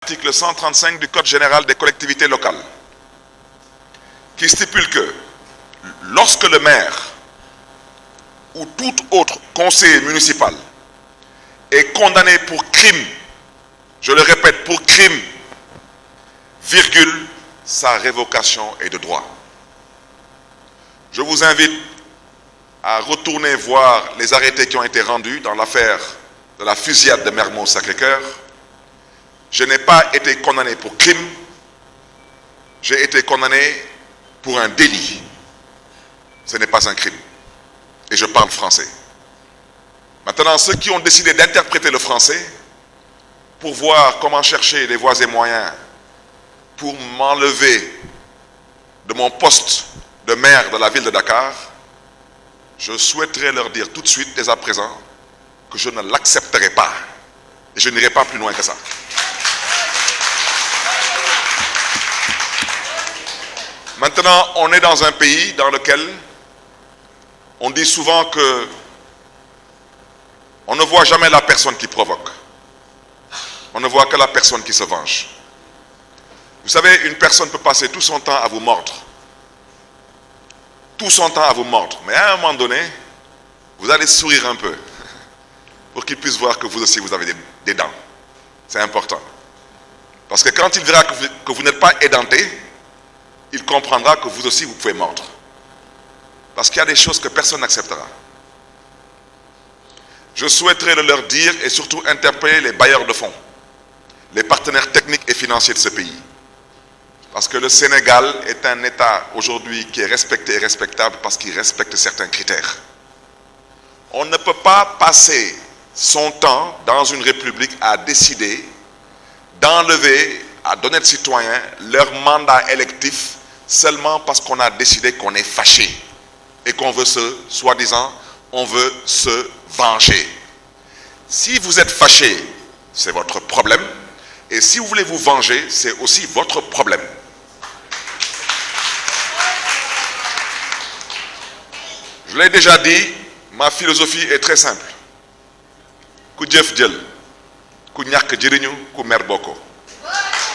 L'article 135 du Code général des collectivités locales, qui stipule que lorsque le maire ou tout autre conseiller municipal est condamné pour crime, je le répète, pour crime, virgule, sa révocation est de droit. Je vous invite à retourner voir les arrêtés qui ont été rendus dans l'affaire de la fusillade de Mermoz-Sacré-Cœur. Je n'ai pas été condamné pour crime, j'ai été condamné pour un délit. Ce n'est pas un crime. Et je parle français. Maintenant, ceux qui ont décidé d'interpréter le français pour voir comment chercher les voies et moyens pour m'enlever de mon poste de maire de la ville de Dakar, je souhaiterais leur dire tout de suite, dès à présent, que je ne l'accepterai pas. Et je n'irai pas plus loin que ça. Maintenant, on est dans un pays dans lequel on dit souvent que on ne voit jamais la personne qui provoque. On ne voit que la personne qui se venge. Vous savez, une personne peut passer tout son temps à vous mordre. Tout son temps à vous mordre. Mais à un moment donné, vous allez sourire un peu pour qu'il puisse voir que vous aussi, vous avez des dents. C'est important. Parce que quand il verra que vous n'êtes pas édenté, il comprendra que vous aussi, vous pouvez mordre. Parce qu'il y a des choses que personne n'acceptera. Je souhaiterais le leur dire et surtout interpeller les bailleurs de fonds, les partenaires techniques et financiers de ce pays. Parce que le Sénégal est un État aujourd'hui qui est respecté et respectable parce qu'il respecte certains critères. On ne peut pas passer son temps dans une république à décider d'enlever à d'honnêtes citoyens leur mandat électif seulement parce qu'on a décidé qu'on est fâché et qu'on veut soi-disant, on veut se venger. Si vous êtes fâché, c'est votre problème. Et si vous voulez vous venger, c'est aussi votre problème. Je l'ai déjà dit, ma philosophie est très simple. Ku jëf jël, ku ñàkk jëriñu, ku mer bokko.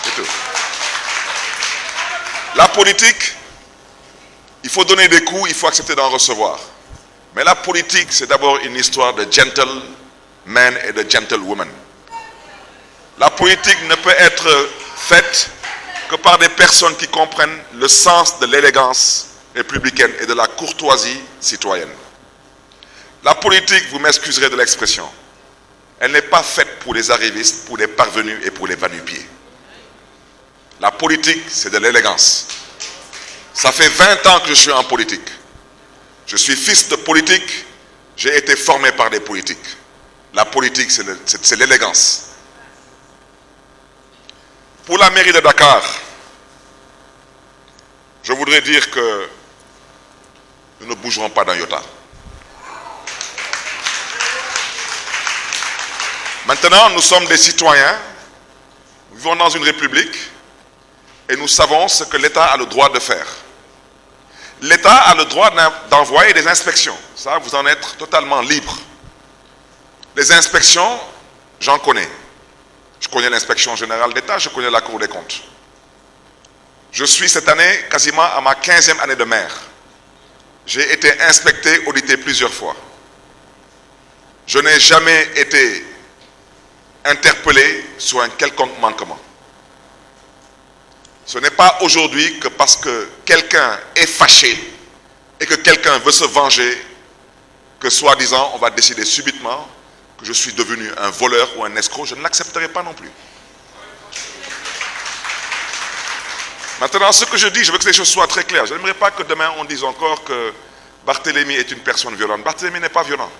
C'est tout. La politique, il faut donner des coups, il faut accepter d'en recevoir. Mais la politique, c'est d'abord une histoire de gentlemen et de gentlewomen. La politique ne peut être faite que par des personnes qui comprennent le sens de l'élégance républicaine et de la courtoisie citoyenne. La politique, vous m'excuserez de l'expression, elle n'est pas faite pour les arrivistes, pour les parvenus et pour les va-nu-pieds. La politique, c'est de l'élégance. Ça fait 20 ans que je suis en politique. Je suis fils de politique, j'ai été formé par des politiques. La politique, c'est l'élégance. Pour la mairie de Dakar, je voudrais dire que nous ne bougerons pas d'un iota. Maintenant, nous sommes des citoyens, nous vivons dans une république et nous savons ce que l'État a le droit de faire. L'État a le droit d'envoyer des inspections. Ça, vous en êtes totalement libre. Les inspections, j'en connais. Je connais l'inspection générale d'État, je connais la Cour des comptes. Je suis cette année quasiment à ma 15e année de maire. J'ai été inspecté, audité plusieurs fois. Je n'ai jamais été interpellé sur un quelconque manquement. Ce n'est pas aujourd'hui que parce que quelqu'un est fâché et que quelqu'un veut se venger que soi-disant on va décider subitement que je suis devenu un voleur ou un escroc. Je ne l'accepterai pas non plus. Maintenant, ce que je dis, je veux que les choses soient très claires. Je n'aimerais pas que demain on dise encore que Barthélémy est une personne violente. Barthélémy n'est pas violent.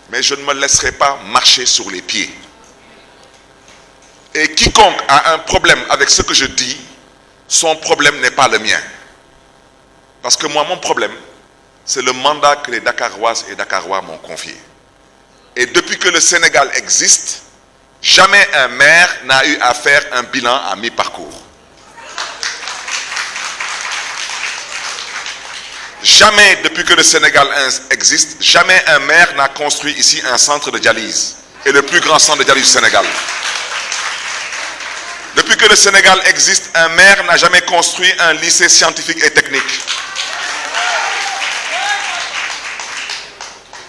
Mais je ne me laisserai pas marcher sur les pieds. Et quiconque a un problème avec ce que je dis, son problème n'est pas le mien. Parce que moi, mon problème, c'est le mandat que les Dakaroises et Dakarois m'ont confié. Et depuis que le Sénégal existe, jamais un maire n'a eu à faire un bilan à mi-parcours. Jamais, depuis que le Sénégal existe, jamais un maire n'a construit ici un centre de dialyse. Et le plus grand centre de dialyse du Sénégal. que le Sénégal existe, un maire n'a jamais construit un lycée scientifique et technique.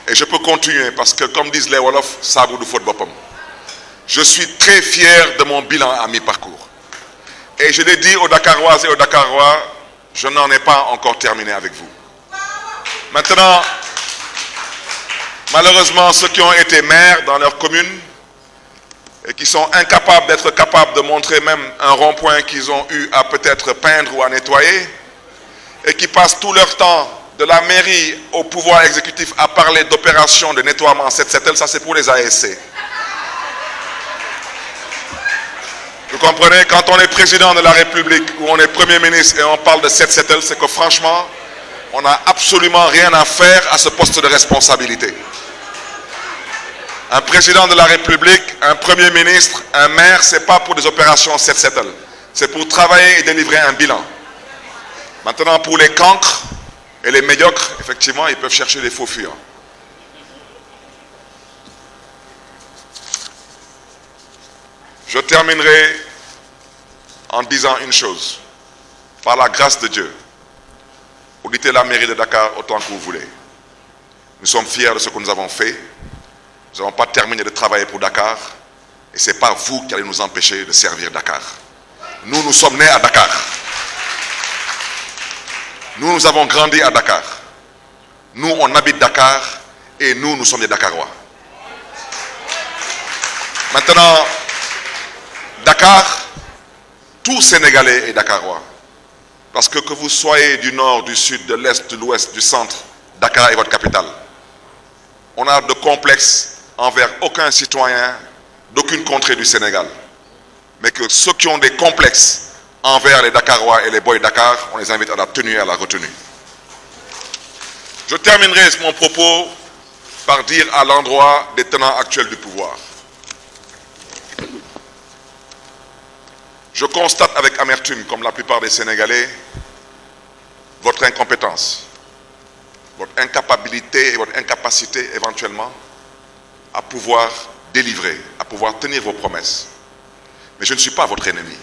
Et je peux continuer parce que, comme disent les Wolofs, ça vaut du faute bopam. Je suis très fier de mon bilan à mi-parcours. Et je l'ai dit aux Dakaroises et aux Dakarois, je n'en ai pas encore terminé avec vous. Maintenant, malheureusement, ceux qui ont été maires dans leur commune et qui sont incapables d'être capables de montrer même un rond-point qu'ils ont eu à peut-être peindre ou à nettoyer, et qui passent tout leur temps de la mairie au pouvoir exécutif à parler d'opérations de nettoiement 7-7L, ça c'est pour les ASC. Vous comprenez, quand on est président de la République ou on est Premier ministre et on parle de 7-7L, c'est que franchement, on n'a absolument rien à faire à ce poste de responsabilité. Un président de la République, un Premier ministre, un maire, ce n'est pas pour des opérations 7-7L. C'est pour travailler et délivrer un bilan. Maintenant, pour les cancres et les médiocres, effectivement, ils peuvent chercher des faux fuyants. Je terminerai en disant une chose. Par la grâce de Dieu, auditez la mairie de Dakar autant que vous voulez. Nous sommes fiers de ce que nous avons fait. Nous n'avons pas terminé de travailler pour Dakar. Et ce n'est pas vous qui allez nous empêcher de servir Dakar. Nous, nous sommes nés à Dakar. Nous, nous avons grandi à Dakar. Nous, on habite Dakar. Et nous, nous sommes des Dakarois. Maintenant, Dakar, tout Sénégalais est Dakarois. Parce que vous soyez du nord, du sud, de l'est, de l'ouest, du centre, Dakar est votre capitale. On a de complexe envers aucun citoyen d'aucune contrée du Sénégal. Mais que ceux qui ont des complexes envers les Dakarois et les boys Dakar, on les invite à la tenue et à la retenue. Je terminerai mon propos par dire à l'endroit des tenants actuels du pouvoir. Je constate avec amertume, comme la plupart des Sénégalais, votre incompétence, votre incapabilité et votre incapacité éventuellement à pouvoir délivrer, à pouvoir tenir vos promesses. Mais je ne suis pas votre ennemi.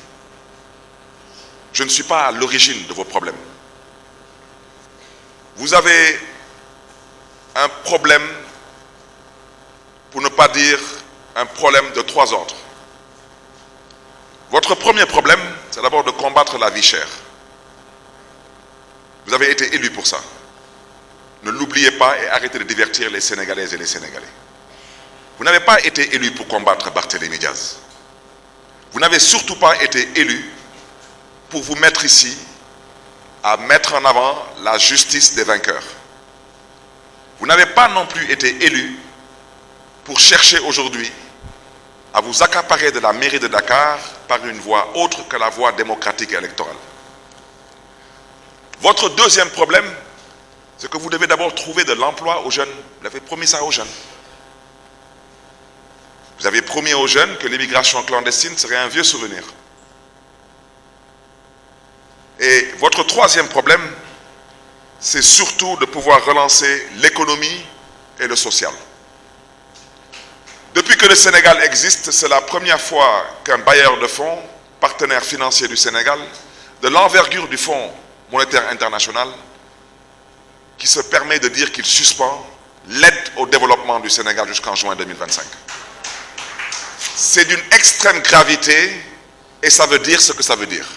Je ne suis pas à l'origine de vos problèmes. Vous avez un problème, pour ne pas dire un problème de 3 ordres. Votre premier problème, c'est d'abord de combattre la vie chère. Vous avez été élu pour ça. Ne l'oubliez pas et arrêtez de divertir les Sénégalaises et les Sénégalais. Vous n'avez pas été élu pour combattre Barthélémy Diaz. Vous n'avez surtout pas été élu pour vous mettre ici à mettre en avant la justice des vainqueurs. Vous n'avez pas non plus été élu pour chercher aujourd'hui à vous accaparer de la mairie de Dakar par une voie autre que la voie démocratique et électorale. Votre deuxième problème, c'est que vous devez d'abord trouver de l'emploi aux jeunes. Vous avez promis ça aux jeunes. Vous avez promis aux jeunes que l'immigration clandestine serait un vieux souvenir. Et votre troisième problème, c'est surtout de pouvoir relancer l'économie et le social. Depuis que le Sénégal existe, c'est la première fois qu'un bailleur de fonds, partenaire financier du Sénégal, de l'envergure du Fonds monétaire international, qui se permet de dire qu'il suspend l'aide au développement du Sénégal jusqu'en juin 2025. C'est d'une extrême gravité et ça veut dire ce que ça veut dire.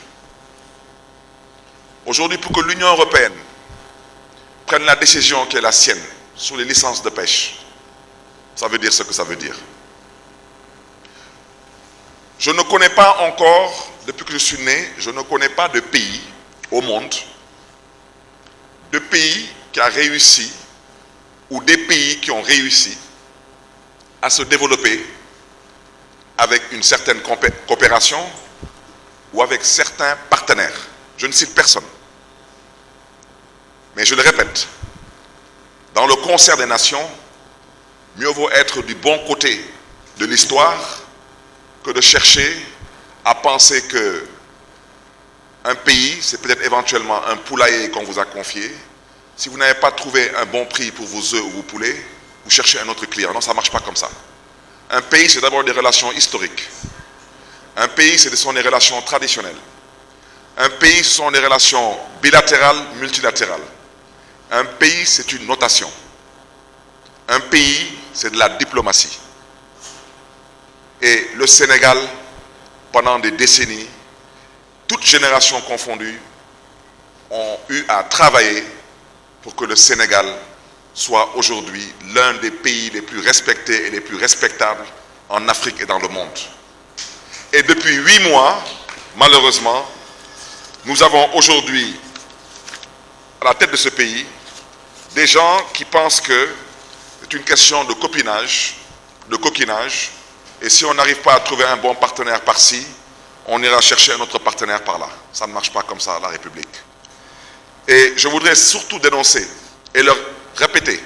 Aujourd'hui, pour que l'Union européenne prenne la décision qui est la sienne sur les licences de pêche, ça veut dire ce que ça veut dire. Je ne connais pas encore, depuis que je suis né, je ne connais pas de pays au monde, de pays qui a réussi, ou des pays qui ont réussi à se développer avec une certaine coopération ou avec certains partenaires. Je ne cite personne. Mais je le répète, dans le concert des nations, mieux vaut être du bon côté de l'histoire que de chercher à penser que un pays, c'est peut-être éventuellement un poulailler qu'on vous a confié. Si vous n'avez pas trouvé un bon prix pour vos œufs ou vos poulets, vous cherchez un autre client. Non, ça ne marche pas comme ça. Un pays, c'est d'abord des relations historiques. Un pays, ce sont les relations traditionnelles. Un pays, ce sont les relations bilatérales, multilatérales. Un pays, c'est une notation. Un pays, c'est de la diplomatie. Et le Sénégal, pendant des décennies, toutes générations confondues, ont eu à travailler pour que le Sénégal soit aujourd'hui l'un des pays les plus respectés et les plus respectables en Afrique et dans le monde. Et depuis 8 mois, malheureusement, nous avons aujourd'hui, à la tête de ce pays, des gens qui pensent que c'est une question de copinage, de coquinage, et si on n'arrive pas à trouver un bon partenaire par-ci, on ira chercher un autre partenaire par là. Ça ne marche pas comme ça, la République. Et je voudrais surtout dénoncer et leur répéter,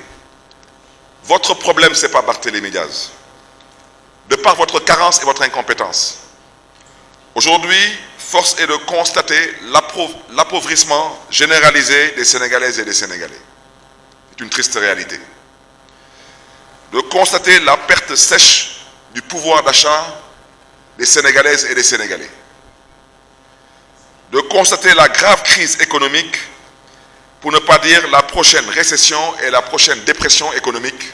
votre problème, ce n'est pas Barthélémy Diaz. De par votre carence et votre incompétence. Aujourd'hui, force est de constater l'appauvrissement généralisé des Sénégalaises et des Sénégalais. C'est une triste réalité. De constater la perte sèche du pouvoir d'achat des Sénégalaises et des Sénégalais. De constater la grave crise économique, pour ne pas dire la prochaine récession et la prochaine dépression économique,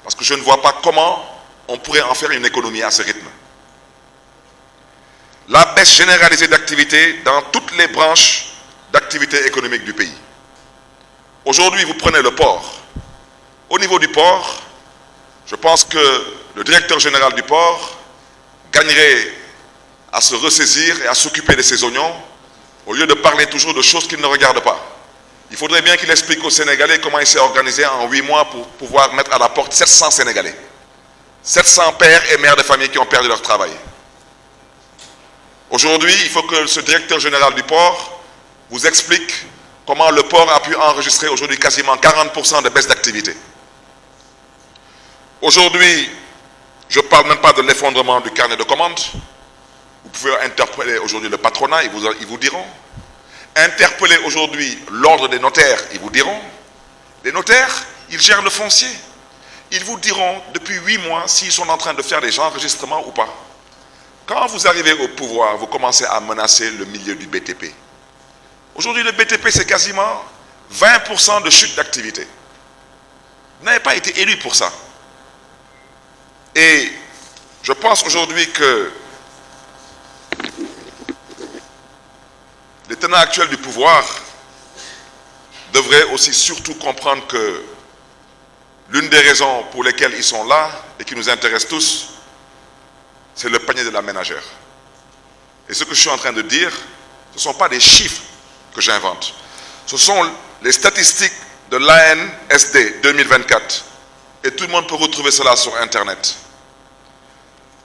parce que je ne vois pas comment on pourrait en faire une économie à ce rythme. La baisse généralisée d'activité dans toutes les branches d'activité économique du pays. Aujourd'hui, vous prenez le port. Au niveau du port, je pense que le directeur général du port gagnerait à se ressaisir et à s'occuper de ses oignons, au lieu de parler toujours de choses qu'il ne regarde pas. Il faudrait bien qu'il explique aux Sénégalais comment il s'est organisé en 8 mois pour pouvoir mettre à la porte 700 Sénégalais. 700 pères et mères de famille qui ont perdu leur travail. Aujourd'hui, il faut que ce directeur général du port vous explique comment le port a pu enregistrer aujourd'hui quasiment 40% de baisse d'activité. Aujourd'hui, je ne parle même pas de l'effondrement du carnet de commandes. Vous pouvez interpeller aujourd'hui le patronat, ils vous diront. Interpeller aujourd'hui l'ordre des notaires, ils vous diront. Les notaires, ils gèrent le foncier. Ils vous diront depuis 8 mois s'ils sont en train de faire des enregistrements ou pas. Quand vous arrivez au pouvoir, vous commencez à menacer le milieu du BTP. Aujourd'hui, le BTP, c'est quasiment 20% de chute d'activité. Vous n'avez pas été élu pour ça. Et je pense aujourd'hui que les tenants actuels du pouvoir devraient aussi surtout comprendre que l'une des raisons pour lesquelles ils sont là et qui nous intéressent tous, c'est le panier de la ménagère. Et ce que je suis en train de dire, ce ne sont pas des chiffres que j'invente. Ce sont les statistiques de l'ANSD 2024. Et tout le monde peut retrouver cela sur Internet.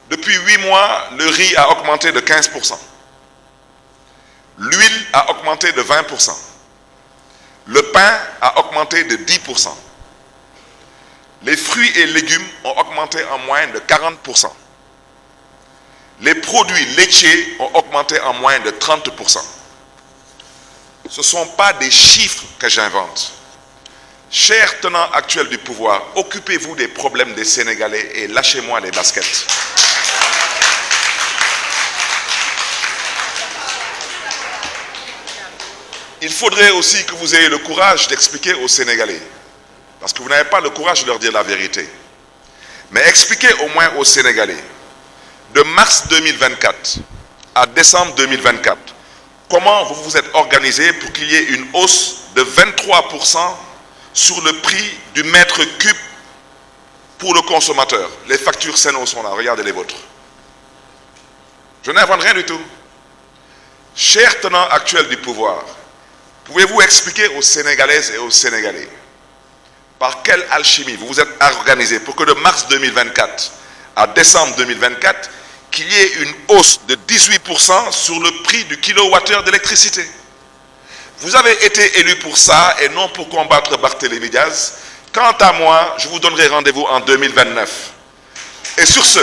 Depuis 8 mois, le riz a augmenté de 15%. L'huile a augmenté de 20%. Le pain a augmenté de 10%. Les fruits et légumes ont augmenté en moyenne de 40%. Les produits laitiers ont augmenté en moyenne de 30%. Ce ne sont pas des chiffres que j'invente. Chers tenants actuels du pouvoir, occupez-vous des problèmes des Sénégalais et lâchez-moi les baskets. Il faudrait aussi que vous ayez le courage d'expliquer aux Sénégalais, parce que vous n'avez pas le courage de leur dire la vérité. Mais expliquez au moins aux Sénégalais, de mars 2024 à décembre 2024, comment vous vous êtes organisé pour qu'il y ait une hausse de 23% sur le prix du mètre cube pour le consommateur. Les factures Seno sont là, regardez les vôtres. Je n'invente rien du tout. Chers tenants actuels du pouvoir, pouvez-vous expliquer aux Sénégalaises et aux Sénégalais par quelle alchimie vous vous êtes organisé pour que de mars 2024 à décembre 2024, qu'il y ait une hausse de 18% sur le prix du kilowattheure d'électricité? Vous avez été élu pour ça et non pour combattre Barthélémy Diaz. Quant à moi, je vous donnerai rendez-vous en 2029. Et sur ce,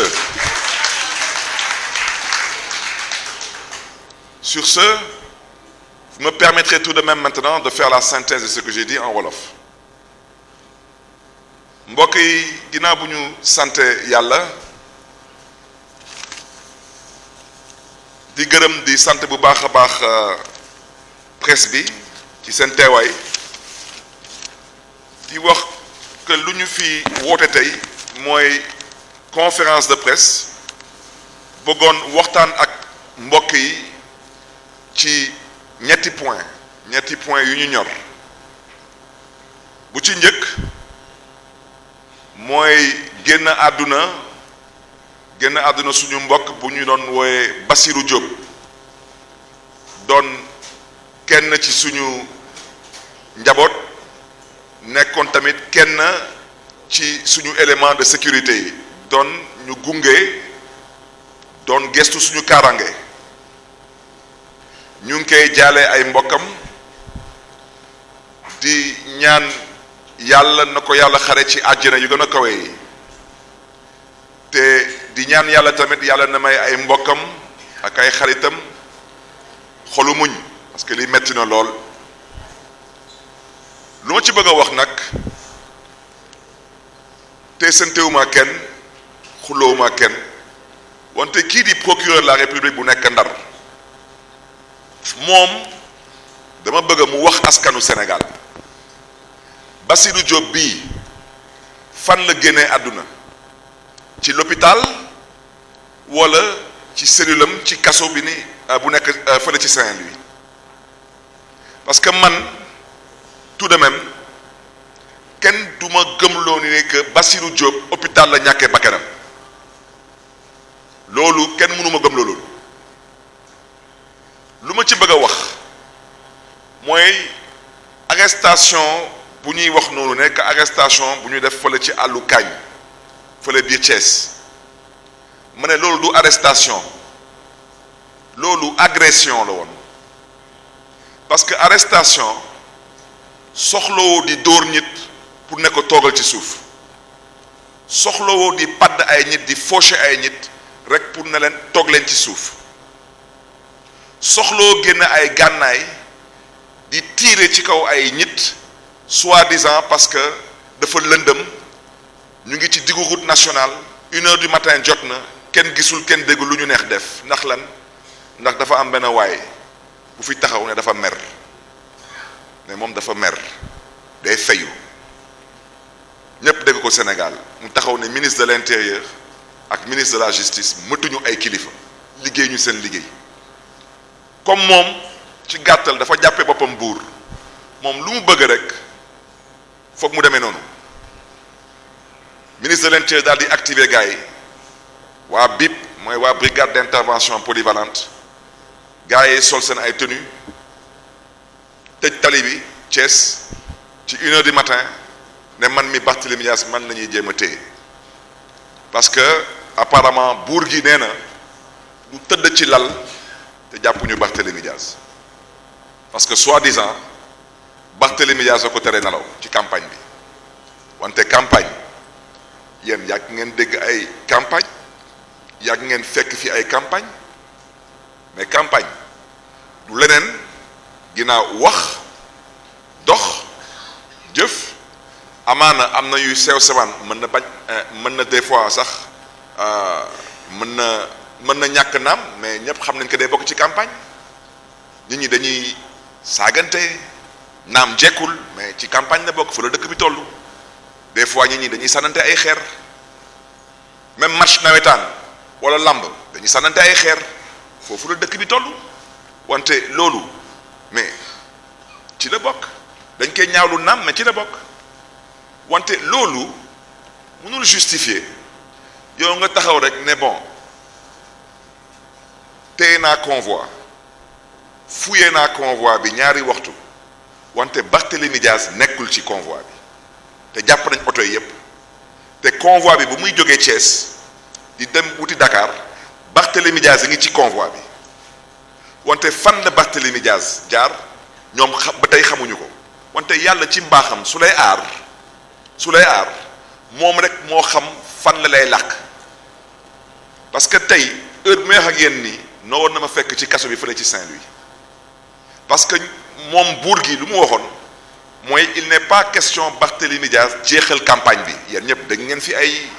vous me permettrez tout de même maintenant de faire la synthèse de ce que j'ai dit en wolof. Mbokk yi ginnaaw bu ñu sante Yàlla di gërëm di sant bu baax a baax presse bi ci seen teewaay di wax que lu ñu fi woote tey mooy conférence de presse bëggoon waxtaan ak mbokk yi ci ñetti point yu ñu ñor bu ci njëkk mooy génn àdduna suñu mbokk bu ñu doon wooye Bassirou Diop doon kenn ci suñu njaboot nekkoon tamit kenn ci suñu élément de sécurité yi doon ñu gunge doon gestu suñu kaaraange ñu ngi koy jaale ay mbokkam di ñaan yàlla na ko yàlla xare ci àjjana yu gën a kawe yi te di ñaan yàlla tamit yàlla na may ay mbokkam ak ay xaritam xolu muñ parce que li metti na lool lu ma ci bëgg a wax nag te santewuma kenn xuloowuma kenn wante kii di procureur de la république bu nekk Ndar moom dama bëgg mu wax askanu Sénégal Bassirou Diop bii fan la génnee àdduna ci l'hôpital wala ci cellule am ci kaso bi ni bu nekk fële ci Saint-Louis parce que man tout de même kenn du ma gëmloo ni que Bassirou Diop hôpital la ñàkkee bakkanam loolu kenn mënu ma gëmloo loolu lu ma ci bëgg a wax mooy arrestation bu ñuy wax noonu nekk arrestation bu ñuy def fële ci àllu Kaañ fële biir Thiès ma ne loolu du arrestation loolu agression la woon parce que arrestation soxlawoo di dóor nit pour ne ko toogal ci suuf soxlawoo di padd ay nit di faucher ay nit rek pour ne leen toog leen ci suuf soxloo génn ay gànnaay di tirer ci kaw ay nit soi-disant parce que dafa lëndëm ñu ngi ci diggu route nationale 1h du matin jot na kenn gisul kenn déggul lu ñu neex def ndax lan ndax dafa am benn waay bu fi taxaw ne dafa mer ne moom dafa mer day fayu ñépp dégg ko Sénégal mu taxaw ne ministre de l'intérieur ak ministre de la justice mëtuñu ay kilifa liggéey ñu seen liggéey comme moom ci gàttal dafa jàppe boppam buur moom lu mu bëgg rek foog mu demee noonu ministre de l'intérieur daal di activer gars yi waa BIP mooy waa brigade d'intervention polyvalente gars yi sol seen ay tenue tëj tali bi Thiès ci 1h du matin ne man mi Barthélémy Dias man la ñuy jéem a téye parce que apparemment buur gi nee na du tëdd ci lal te jàppuñu Barthélémy Dias parce que soi-disant Barthélémy Dias a ko tere nelaw ci campagne bi wante campagne yéen yàgg ngeen dégg ay campagne yàgg ngeen fekk fi ay campagne mais campagne du leneen ginnaaw wax dox jëf amaana am na yuy sew sewaan mën na bañ mën na des fois sax mën na ñàkk naam mais ñëpp xam nañ ko day bokk ci campagne nit ñi dañuy saagante naam jekkul mais ci campagne la bokk fa la dëkk bi toll des fois nit ñi dañuy sànnante ay xeer même match nawetaan wala lamb dañuy sànnante ay xeer foofu la dëkk bi toll wante loolu mais ci la bokk dañ koy ñaawlu naam mais ci la bokk wante loolu mënul justifier yow nga taxaw rek ne bon téye naa convoi fouillé naa convoi bi ñaari waxtu wante Barthélémy Dias nekkul ci convoi bi te jàpp nañ oto yi yépp te convoi bi bu muy jógee Thiès di dem wuti Dakar Barthélémy Dias yi ngi ci convoi bi wante fan la Barthélémy Dias jaar ñoom ba tey xamuñu ko wante yàlla ci mbaaxam su lay aar moom rek moo xam fan la lay làkk parce que tey heure bi may wax ak yéen nii noo war na ma fekk ci kaso bi fële ci Saint-Louis parce que moom buur gi lu mu waxoon mooy il n'est pas question Barthélémy Dias jeexal campagne bi yéen ñëpp dégg ngeen fi ay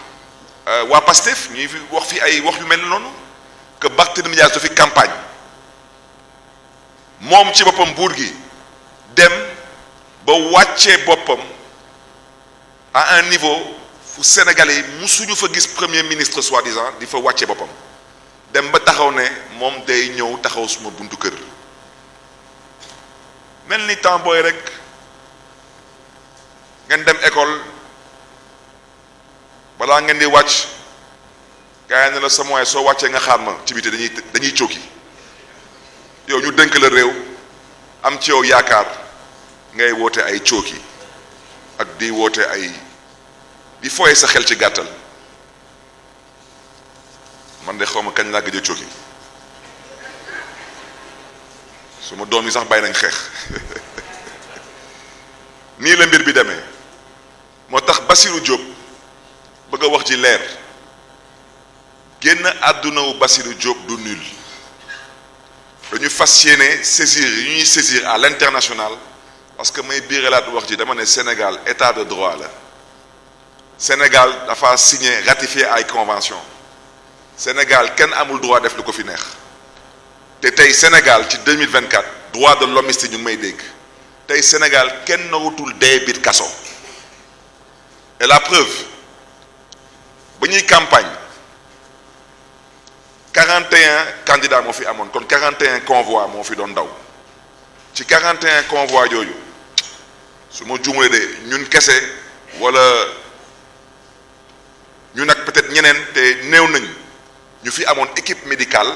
waa Pastef ñuy fi wax fi ay wax yu mel noonu que Barthélémy Dias du fi campagne moom ci boppam buur gi dem ba wàccee boppam à un niveau fu Sénégalais yi musuñu fa gis premier ministre soi-disant di fa wàccee boppam dem ba taxaw ne moom day ñëw taxaw suma buntu kër mel ni temps booy rek ngeen dem école balaa ngeen di wàcc gaa yi ne la sa moyen soo wàccee nga xaar ma ci biti dañuy cooki yow ñu dënk la réew am ci yow yaakaar ngay woote ay cooki ak di woote ay di fooye sa xel ci gàttal man de xaw ma kañ laa gëj a cooki suma doom yi sax bàyyi nañ xeex nii la mbir bi demee moo tax Bassirou Diop bëgg a wax ji leer génn àdduna wu Bassirou Diop du nul dañu fas yéene saisir yu ñuy saisir à l'international parce que may biiralaat wax ji dama ne Sénégal état de droit la Sénégal dafa signé ratifié ay convention Sénégal kenn amul droit def lu ko fi neex te tey Sénégal ci 2024 droit de l'hommiste ñu ngi may dégg tey Sénégal kenn narutul dee biir kaso et la preuve ba ñuy campagne 41 candidats moo fi amoon kon 41 convois moo fi doon daw ci 41 convois yooyu su ma juumlee de ñun kese wala ñu nag peut-être ñeneen te néew nañ ñu fi amoon équipe médicale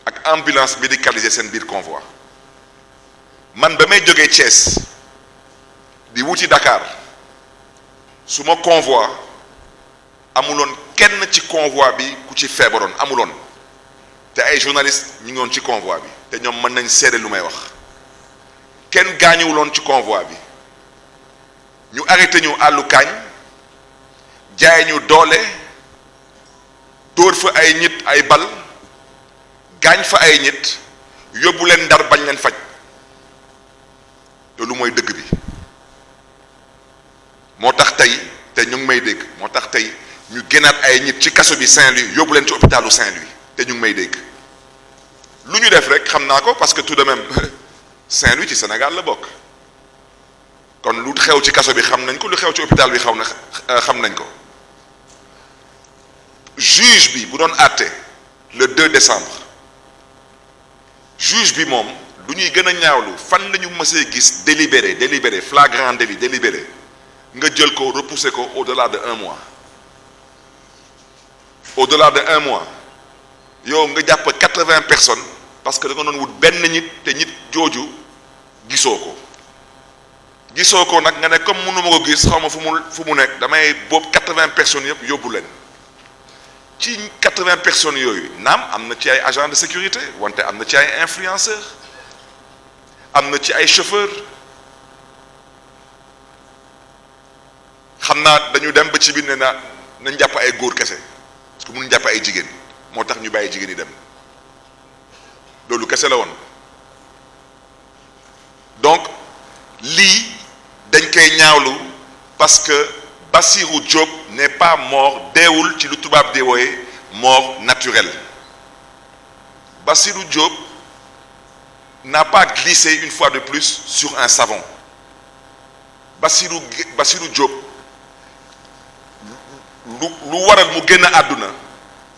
ak ambulance médicalisée seen biir convoi man ba may jógee Thiès di wuti Dakar su ma convoi amuloon kenn ci convoi bi ku ci feebaroon amuloon te ay journalistes ñu ngi woon ci convoi bi te ñoom mën nañ seede lu may wax kenn gaañuwuloon ci convoi bi ñu arrêté ñu àllu kaañ jaay ñu doole dóor fa ay nit ay bal gaañ fa ay nit yóbbu leen Ndar bañ leen faj loolu mooy dëgg bi moo tax tey te ñu ngi may dégg moo tax tey ñu génnaat ay nit ci kaso bi Saint-Louis yóbbu leen ci hôpitalu Saint-Louis te ñu ngi may dégg lu ñu def rek xam naa ko parce que tout de même Saint-Louis ci Sénégal la bokk kon lu xew ci kaso bi xam nañ ko lu xew ci hôpital bi xam nañ ko juge bi bu doon àtte le 2 décembre juge bi moom lu ñuy gën a ñaawlu fan la ñu mësee gis délibéré flagrant délit délibéré nga jël ko repousser ko au-delà de 1 mois au-delà de 1 mois yow nga jàpp 80 personnes parce que da nga doon wut benn nit te nit jooju gisoo ko nag nga ne comme mënu ma ko gis xaw ma fu mu nekk damay boobu 80 personnes yëpp yóbbu leen ci 80 personnes yooyu naam am na ci ay agents de sécurité wante am na ci ay influenceurs am na ci ay chauffeurs xam naa dañu dem ba ci biir ne nañ jàpp ay góor kese parce que mënuñ jàpp ay jigéen moo tax ñu bàyyi jigéen yi dem loolu kese la woon donc lii dañ koy ñaawlu parce que Bassirou Diop n'est pas mort deewul ci lu tubaab di wooye mort naturelle Bassirou Diop n'a pas glissé une fois de plus sur un savon Bassirou Diop lu waral mu génn àdduna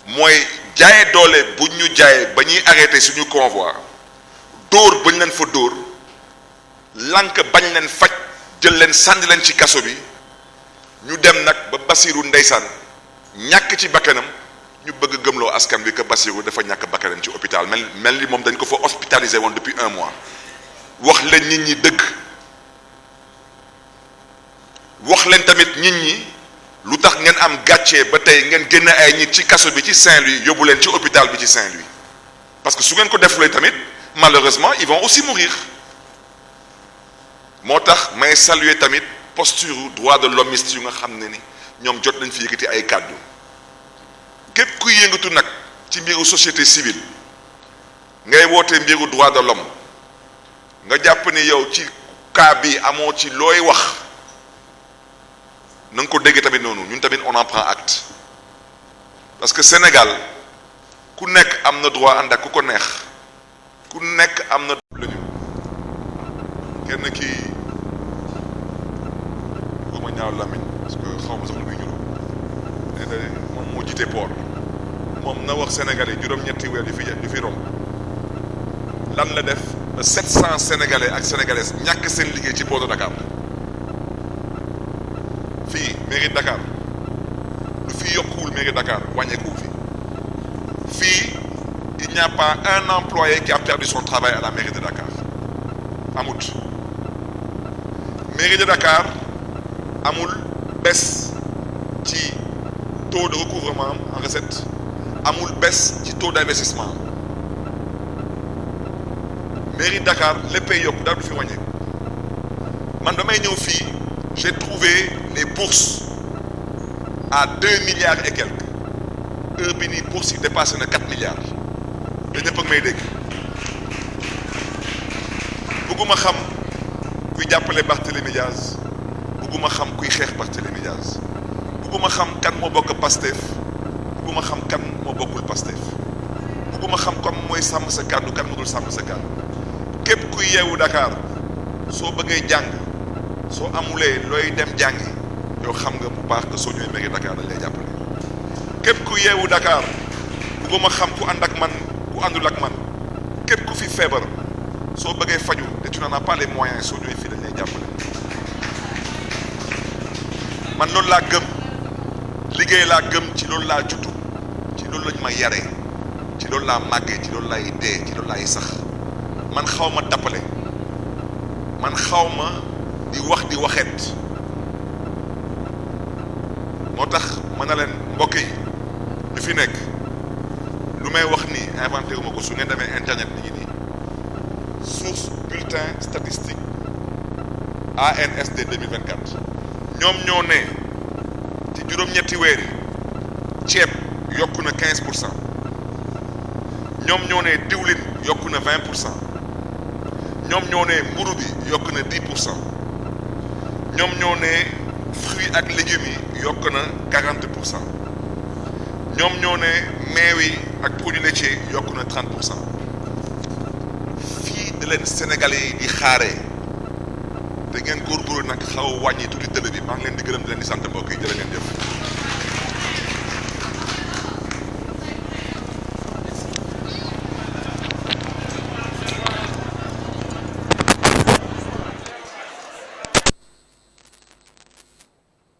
mooy jaaye doole bu ñu jaayee ba ñuy arrêté suñu convoi dóor bañ leen fa dóor lànk bañ leen faj jël leen sànni leen ci kaso bi ñu dem nag ba Bassirou ndeysaan ñàkk ci bakkanam ñu bëgg gëmloo askan bi que Bassirou dafa ñàkk bakkanam ci hôpital mel ni moom dañ ko fa hospitalisé woon depuis 1 mois wax leen nit ñi dëgg wax leen tamit nit ñi lu tax ngeen am gàccee ba tey ngeen génn ay nit ci kaso bi ci Saint-Louis yóbbu leen ci hôpital bi ci Saint-Louis parce que su ngeen ko defulee tamit malheureusement ils vont aussi mourir moo tax may saluer tamit posture droit de l'hommiste yu nga xam ne ni ñoom jot nañ fi yëkkati ay kàddu képp kuy yëngatu nag ci mbiru société civile ngay woote mbiru droit de l'homme nga jàpp ni yow ci cas bi amoo ci looy wax na nga ko dégg tamit noonu ñun tamit on en prend acte parce que Sénégal ku nekk am na droit ànd ak ku ko neex ku nekk am na lañu kenn kii bëgguma ñaaw làmmiñ parce que xaw ma sax lu muy ñuru nee na moom moo jiite port moom na wax sénégalais juróom-ñetti weer yu fi romb lan la def ba 700 sénégalais ak sénégalaises ñàkk seen liggéey ci port de Dakar fii mairie de Dakar lu fi yokkuwul mairie de Dakar wàññeekuwul fii il n'y a pas un employé qui a perdu son travail à la mairie de Dakar amut mairie de Dakar amul baisse ci taux de recouvrement en recette amul baisse ci taux d'investissement mairie de Dakar léppay yokk dara du fi wàññeeku man damay ñëw fii j'ai trouvé les bourses à 2 milliards et quelques heure bi nii bourse yi dépassé na 4 milliards te ñëpp ak may dégg bëgguma xam kuy jàppale Barthélémy Diaz bëgguma xam kuy xeex Barthélémy Diaz bëgguma xam kan moo bokk Pastef bëgguma xam kan moo bokkul Pastef bëgguma xam comme mooy sàmm sa kàddu kan moo dul sàmm sa kàddu képp kuy yeewu Dakar soo bëggee jàng soo amulee looy dem jàngi yow xam nga bu baax que soo ñëwee mairie Dakar dañ lay jàppale képp ku yeewu Dakar bëgguma xam ku ànd ak man ku àndul ak man képp ku fi feebar soo bëggee faju te tu n'en as pas les moyens soo ñëwee fii dañ lay jàppale man loolu laa gëm liggéey laa gëm ci loolu laa juddu ci loolu lañ ma yaree ci loolu laa màggee ci loolu laay dee ci loolu laay sax man xaw ma tappale man xaw ma di wax di waxeet moo tax ma ne leen mbokk yi ñu fi nekk lu may wax nii inventé wu ma ko su ngeen demee internet ni ngi nii source bulletin statistique ANSD 2024 ñoom ñoo ne ci juróom-ñetti weer yi ceeb yokku na 15% ñoom ñoo ne diwlin yokku na 20% ñoom ñoo ne mburu bi yokku na 10% ñoom ñoo ne fruits ak légumes yi yokk na 40% ñoom ñoo ne meew yi ak produits laitiers yokk na 30% fii da leen Sénégalais yi di xaaree te ngeen góorgóorlu nag xaw a wàññi tuuti télé bi maa ngi leen di gërëm di leen di sant mbokk yi jërë ngeen jëf.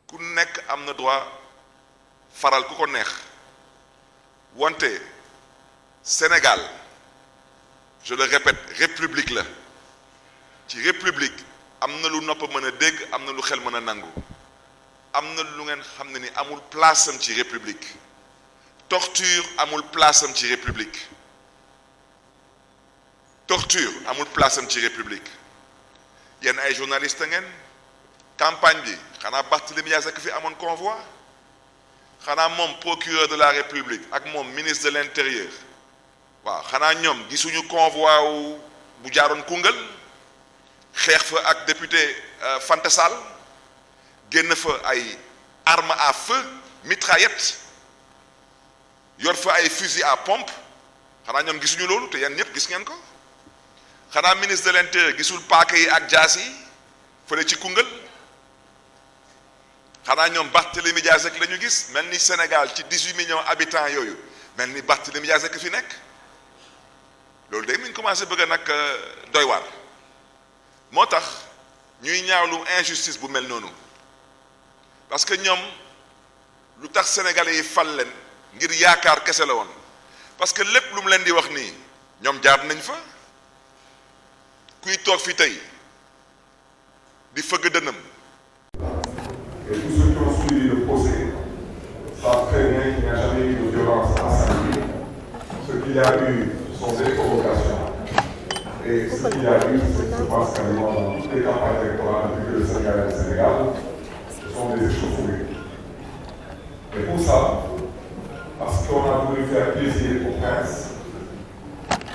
ku nekk am na droit faral ku ko neex wante Sénégal je le répète république la ci république am na lu nopp mën a dégg am na lu xel mën a nangu am na lu ngeen xam ne ni amul place am ci république torture amul place am ci république torture amul place am ci république yéen ay journaliste ngeen campagne bi xanaa Barthélémy Dias ak fi amoon convoi xanaa moom procureur de la république ak moom ministre de l'intérieur waaw xanaa ñoom gisuñu convoi wu bu jaaroon Koungheul xeex fa ak député Fanta Sall génn fa ay armes à feu mitraillettes yor fa ay fusil à pompe xanaa ñoom gisuñu loolu te yéen ñëpp gis ngeen ko xanaa ministre de l'intérieur gisul paaka yi ak jaas yi fële ci Koungheul xanaa ñoom Barthélémy Dias rek la ñu gis mel ni Sénégal ci 18 millions habitants yooyu mel ni Barthélémy Dias rek fi nekk loolu day mi ngi commencé bëgg a nag doy waar moo tax ñuy ñaawlu injustice bu mel noonu parce que ñoom lu tax sénégalais yi fal leen ngir yaakaar kese la woon parce que lépp lu mu leen di wax nii ñoom jaar nañ fa kuy toog fi tey di fëgg dënam. Et tous ceux qui ont suivi le procès savent très bien qu'il n'y a jamais eu de violence à Saint-Louis. Ce qu'il y a eu, ce sont des provocations. Et ce qu'il y a eu, c'est que se passe quasiment dans toutes les campagnes électorales depuis que le Sénégal est le Sénégal. Ce sont des échauffourées. Et pour ça, parce qu'on a voulu faire plaisir au prince,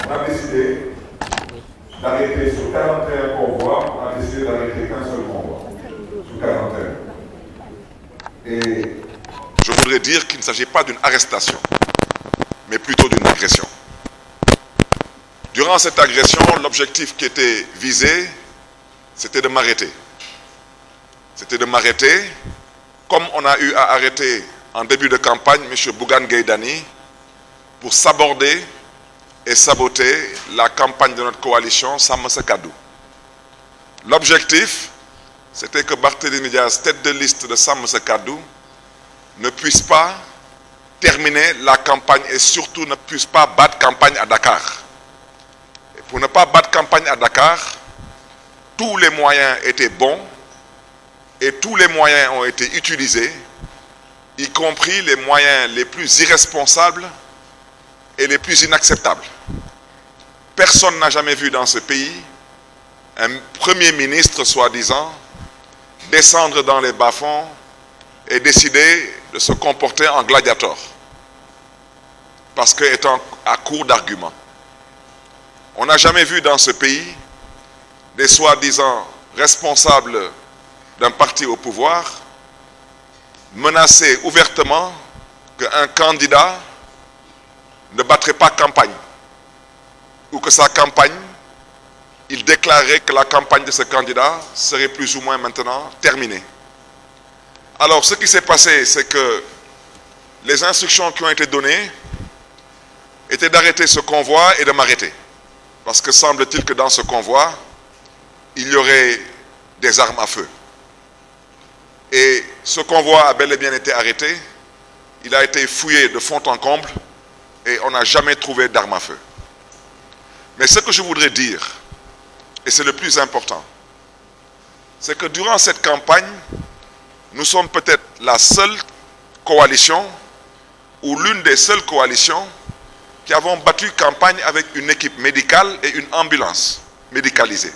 on a décidé d'arrêter sur 41 convois, on a décidé d'arrêter qu'un seul convoi, sur 41. Et je voudrais dire qu'il ne s'agit pas d'une arrestation, mais plutôt d'une agression. Durant cette agression, l'objectif qui était visé c'était de m'arrêter. C'était de m'arrêter, comme on a eu à arrêter en début de campagne M. Bougane Gueye Dany pour s'aborder et saboter la campagne de notre coalition Sàmm Sa Kàddu. L'objectif, c'était que Barthélémy Dias, tête de liste de Sàmm Sa Kàddu, ne puisse pas terminer la campagne et surtout ne puisse pas battre campagne à Dakar. Et pour ne pas battre campagne à Dakar, tous les moyens étaient bons et tous les moyens ont été utilisés, y compris les moyens les plus irresponsables et les plus inacceptables. Personne n'a jamais vu dans ce pays un Premier ministre, soi-disant, descendre dans les bas-fonds et décider de se comporter en gladiateur, parce qu'étant à court d'arguments. On n'a jamais vu dans ce pays des soi-disant responsables d'un parti au pouvoir menacer ouvertement qu'un candidat ne battrait pas campagne, ou que sa campagne, il déclarait que la campagne de ce candidat serait plus ou moins maintenant terminée. Alors, ce qui s'est passé, c'est que les instructions qui ont été données étaient d'arrêter ce convoi et de m'arrêter. Parce que semble-t-il que dans ce convoi, il y aurait des armes à feu. Et ce convoi a bel et bien été arrêté. Il a été fouillé de fond en comble et on n'a jamais trouvé d'armes à feu. Mais ce que je voudrais dire, et c'est le plus important, c'est que durant cette campagne, nous sommes peut-être la seule coalition ou l'une des seules coalitions qui avons battu campagne avec une équipe médicale et une ambulance médicalisée.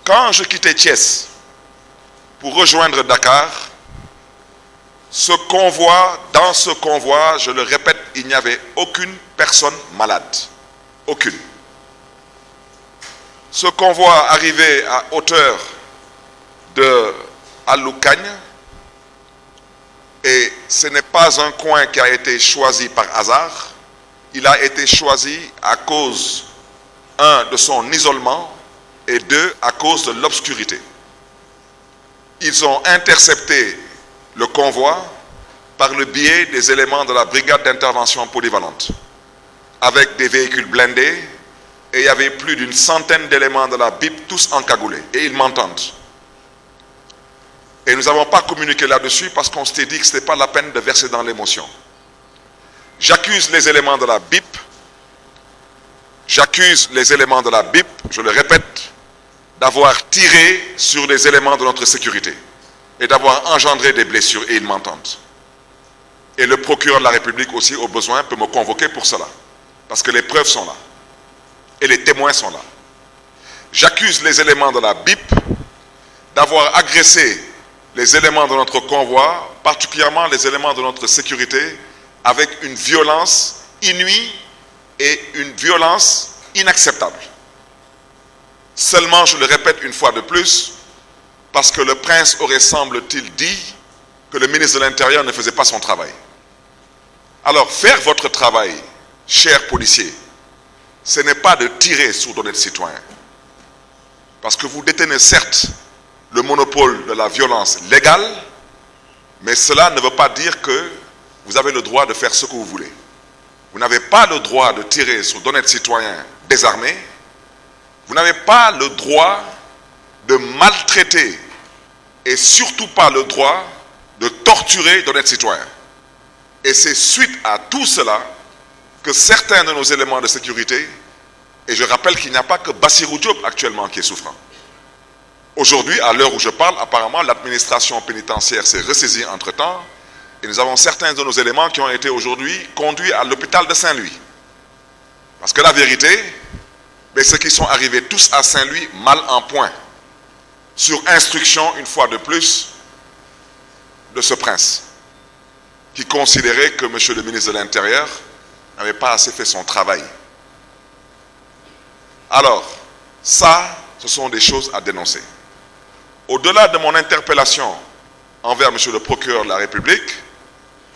Quand je quittais Thiès pour rejoindre Dakar, dans ce convoi, je le répète, il n'y avait aucune personne malade. Aucune. Ce convoi arrivait à hauteur de Aloukagne et ce n'est pas un coin qui a été choisi par hasard. Il a été choisi à cause, un, de son isolement et deux, à cause de l'obscurité. Ils ont intercepté le convoi par le biais des éléments de la brigade d'intervention polyvalente avec des véhicules blindés et il y avait plus d'une centaine d'éléments de la BIP, tous encagoulés, et ils m'entendent. Et nous n'avons pas communiqué là-dessus parce qu'on s'était dit que ce n'était pas la peine de verser dans l'émotion. J'accuse les éléments de la BIP, je le répète, d'avoir tiré sur les éléments de notre sécurité et d'avoir engendré des blessures, et ils m'entendent. Et le procureur de la République aussi, au besoin, peut me convoquer pour cela, parce que les preuves sont là. Et les témoins sont là. J'accuse les éléments de la BIP d'avoir agressé les éléments de notre convoi, particulièrement les éléments de notre sécurité, avec une violence inouïe et une violence inacceptable. Seulement, je le répète une fois de plus, parce que le prince aurait, semble-t-il, dit que le ministre de l'Intérieur ne faisait pas son travail. Alors, faire votre travail, chers policiers, ce n'est pas de tirer sur d'honnêtes citoyens. Parce que vous détenez certes le monopole de la violence légale, mais cela ne veut pas dire que vous avez le droit de faire ce que vous voulez. Vous n'avez pas le droit de tirer sur d'honnêtes citoyens désarmés. Vous n'avez pas le droit de maltraiter et surtout pas le droit de torturer d'honnêtes citoyens. Et c'est suite à tout cela que certains de nos éléments de sécurité, et je rappelle qu'il n'y a pas que Bassirou Diop actuellement qui est souffrant. Aujourd'hui, à l'heure où je parle, apparemment l'administration pénitentiaire s'est ressaisie entre-temps et nous avons certains de nos éléments qui ont été aujourd'hui conduits à l'hôpital de Saint-Louis. Parce que la vérité, ceux qui sont arrivés tous à Saint-Louis mal en point, sur instruction, une fois de plus, de ce prince, qui considérait que M. le ministre de l'Intérieur n'avait pas assez fait son travail. Alors, ça, ce sont des choses à dénoncer. Au-delà de mon interpellation envers M. le procureur de la République,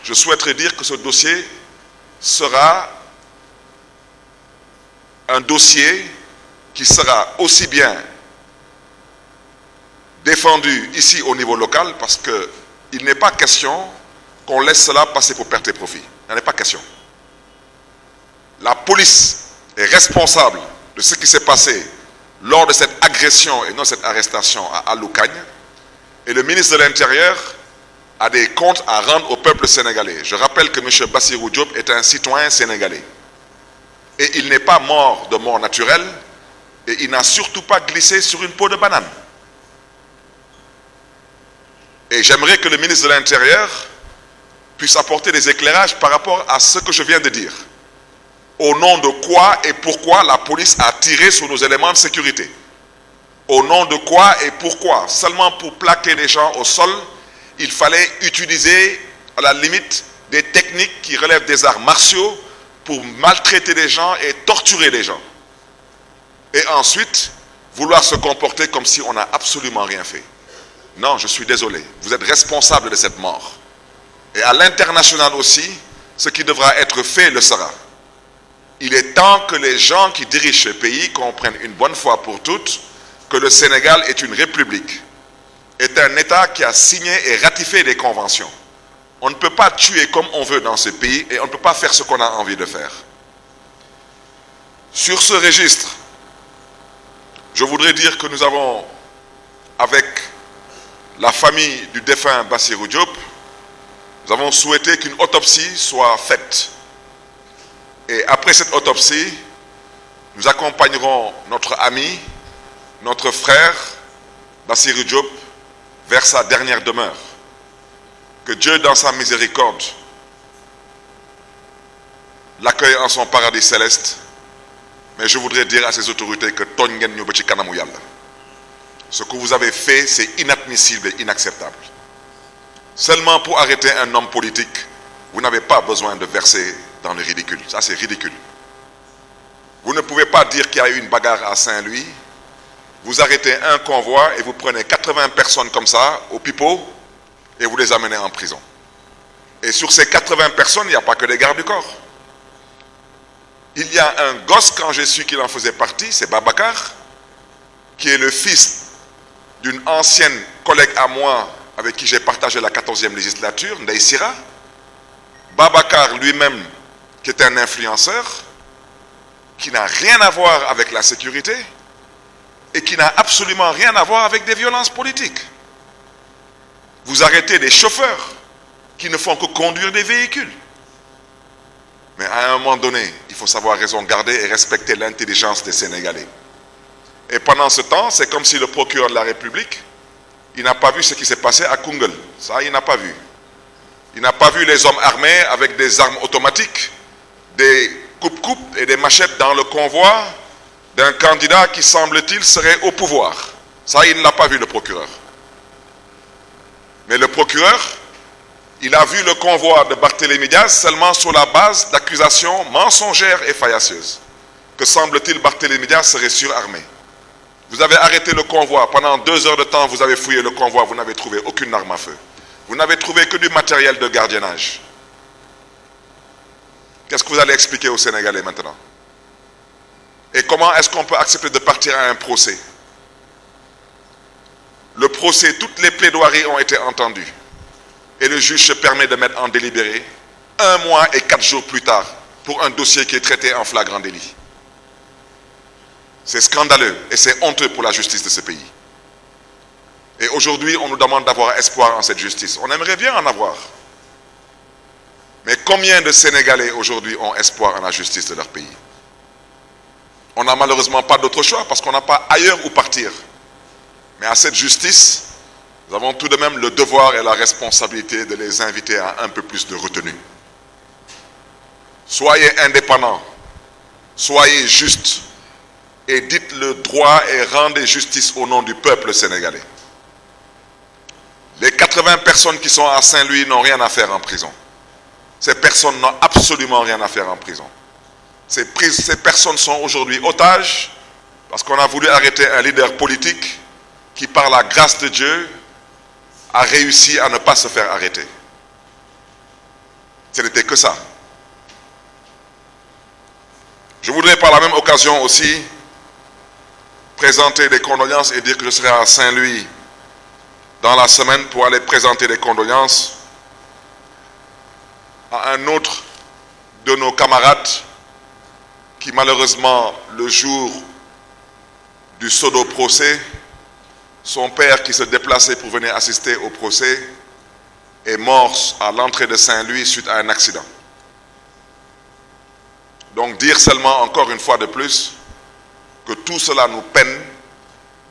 je souhaiterais dire que ce dossier sera un dossier qui sera aussi bien défendu ici au niveau local parce qu'il n'est pas question qu'on laisse cela passer pour perte et profit. Il n'en est pas question. La police est responsable de ce qui s'est passé lors de cette agression et non cette arrestation à Aloukagne. Et le ministre de l'Intérieur a des comptes à rendre au peuple sénégalais. Je rappelle que M. Bassirou Diop est un citoyen sénégalais. Et il n'est pas mort de mort naturelle et il n'a surtout pas glissé sur une peau de banane. Et j'aimerais que le ministre de l'Intérieur puisse apporter des éclairages par rapport à ce que je viens de dire. Au nom de quoi et pourquoi la police a tiré sur nos éléments de sécurité? Au nom de quoi et pourquoi? Seulement pour plaquer les gens au sol, il fallait utiliser à la limite des techniques qui relèvent des arts martiaux pour maltraiter les gens et torturer les gens. Et ensuite, vouloir se comporter comme si on n'a absolument rien fait. Non, je suis désolé. Vous êtes responsable de cette mort. Et à l'international aussi, ce qui devra être fait le sera. Il est temps que les gens qui dirigent ce pays comprennent une bonne fois pour toutes que le Sénégal est une république, est un État qui a signé et ratifié des conventions. On ne peut pas tuer comme on veut dans ce pays et on ne peut pas faire ce qu'on a envie de faire. Sur ce registre, je voudrais dire que nous avons, avec la famille du défunt Bassirou Diop, nous avons souhaité qu'une autopsie soit faite. Et après cette autopsie, nous accompagnerons notre ami, notre frère, Bassirou Diop, vers sa dernière demeure. Que Dieu, dans sa miséricorde, l'accueille en son paradis céleste. Mais je voudrais dire à ces autorités que ce que vous avez fait, c'est inadmissible et inacceptable. Seulement pour arrêter un homme politique, vous n'avez pas besoin de verser dans le ridicule. Ça, c'est ridicule. Vous ne pouvez pas dire qu'il y a eu une bagarre à Saint-Louis. Vous arrêtez un convoi et vous prenez 80 personnes comme ça, au pipeau, et vous les amenez en prison. Et sur ces 80 personnes, il n'y a pas que des gardes du corps. Il y a un gosse, quand j'ai su qu'il en faisait partie, c'est Babacar, qui est le fils d'une ancienne collègue à moi, avec qui j'ai partagé la 14e législature, Ndeye Sira. Babacar lui-même, qui est un influenceur, qui n'a rien à voir avec la sécurité, et qui n'a absolument rien à voir avec des violences politiques. Vous arrêtez des chauffeurs qui ne font que conduire des véhicules. Mais à un moment donné, il faut savoir raison garder et respecter l'intelligence des Sénégalais. Et pendant ce temps, c'est comme si le procureur de la République, il n'a pas vu ce qui s'est passé à Koungheul. Ça, il n'a pas vu. Il n'a pas vu les hommes armés avec des armes automatiques, des coupe-coupes et des machettes dans le convoi d'un candidat qui, semble-t-il, serait au pouvoir. Ça, il ne l'a pas vu, le procureur. Mais le procureur, il a vu le convoi de Barthélémy Diaz seulement sur la base d'accusations mensongères et faillacieuses. Que, semble-t-il, Barthélémy Diaz serait surarmé. Vous avez arrêté le convoi. Pendant 2 heures de temps, vous avez fouillé le convoi. Vous n'avez trouvé aucune arme à feu. Vous n'avez trouvé que du matériel de gardiennage. Qu'est-ce que vous allez expliquer aux Sénégalais maintenant? Et comment est-ce qu'on peut accepter de partir à un procès? Le procès, toutes les plaidoiries ont été entendues. Et le juge se permet de mettre en délibéré 1 mois et 4 jours plus tard pour un dossier qui est traité en flagrant délit. C'est scandaleux et c'est honteux pour la justice de ce pays. Et aujourd'hui, on nous demande d'avoir espoir en cette justice. On aimerait bien en avoir. Mais combien de Sénégalais aujourd'hui ont espoir en la justice de leur pays? On n'a malheureusement pas d'autre choix parce qu'on n'a pas ailleurs où partir. Mais à cette justice, nous avons tout de même le devoir et la responsabilité de les inviter à un peu plus de retenue. Soyez indépendants, soyez justes et dites le droit et rendez justice au nom du peuple sénégalais. Les 80 personnes qui sont à Saint-Louis n'ont rien à faire en prison. Ces personnes n'ont absolument rien à faire en prison. Ces personnes sont aujourd'hui otages parce qu'on a voulu arrêter un leader politique qui, par la grâce de Dieu, a réussi à ne pas se faire arrêter. Ce n'était que ça. Je voudrais par la même occasion aussi présenter des condoléances et dire que je serai à Saint-Louis dans la semaine pour aller présenter des condoléances à un autre de nos camarades qui malheureusement, le jour du pseudo-procès, son père qui se déplaçait pour venir assister au procès est mort à l'entrée de Saint-Louis suite à un accident. Donc dire seulement encore une fois de plus que tout cela nous peine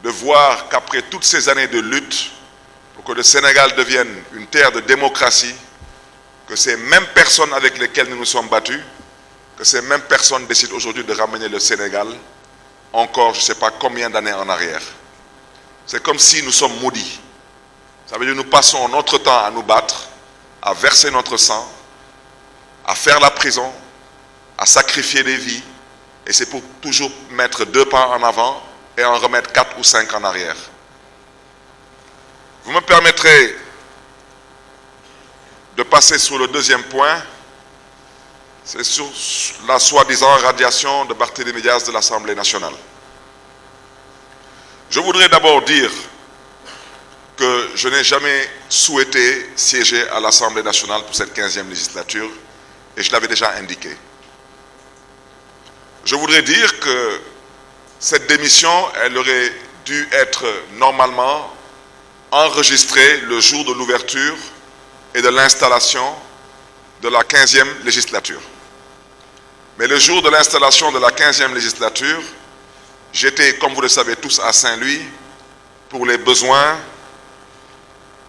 de voir qu'après toutes ces années de lutte pour que le Sénégal devienne une terre de démocratie, que ces mêmes personnes avec lesquelles nous nous sommes battus, que ces mêmes personnes décident aujourd'hui de ramener le Sénégal encore je ne sais pas combien d'années en arrière. C'est comme si nous sommes maudits. Ça veut dire que nous passons notre temps à nous battre, à verser notre sang, à faire la prison, à sacrifier des vies, et c'est pour toujours mettre 2 pas en avant et en remettre 4 ou 5 en arrière. Vous me permettrez de passer sur le deuxième point, c'est sur la soi-disant radiation de Barthélémy Diaz de l'Assemblée nationale. Je voudrais d'abord dire que je n'ai jamais souhaité siéger à l'Assemblée nationale pour cette 15e législature, et je l'avais déjà indiqué. Je voudrais dire que cette démission, elle aurait dû être normalement enregistrée le jour de l'ouverture et de l'installation de la 15e législature. Mais le jour de l'installation de la 15e législature, j'étais, comme vous le savez tous, à Saint-Louis pour les besoins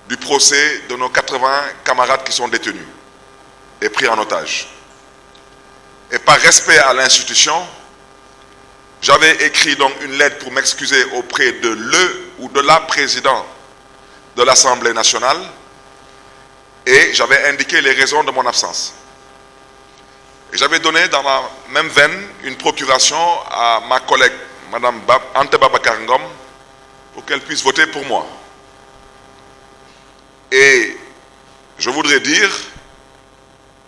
du procès de nos 80 camarades qui sont détenus et pris en otage. Et par respect à l'institution, j'avais écrit donc une lettre pour m'excuser auprès de le ou de la présidente de l'Assemblée nationale et j'avais indiqué les raisons de mon absence. Et j'avais donné dans la même veine une procuration à ma collègue, Mme Anta Babacar Ngom, pour qu'elle puisse voter pour moi. Et je voudrais dire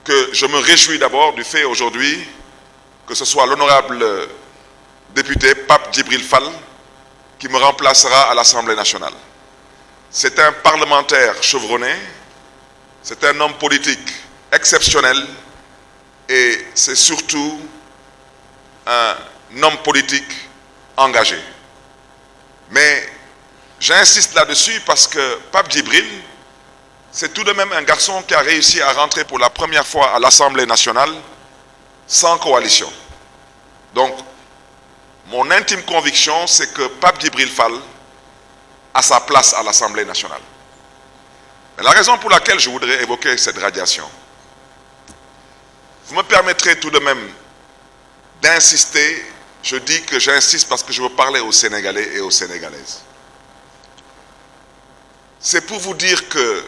que je me réjouis d'abord du fait aujourd'hui que ce soit l'honorable député Pape Djibril Fall qui me remplacera à l'Assemblée nationale. C'est un parlementaire chevronné, c'est un homme politique exceptionnel et c'est surtout un homme politique engagé. Mais j'insiste là-dessus parce que Pape Djibril, c'est tout de même un garçon qui a réussi à rentrer pour la première fois à l'Assemblée nationale sans coalition. Donc, mon intime conviction, c'est que Pape Djibril Fall a sa place à l'Assemblée nationale. Mais la raison pour laquelle je voudrais évoquer cette radiation, vous me permettrez tout de même d'insister, je dis que j'insiste parce que je veux parler aux Sénégalais et aux Sénégalaises. C'est pour vous dire que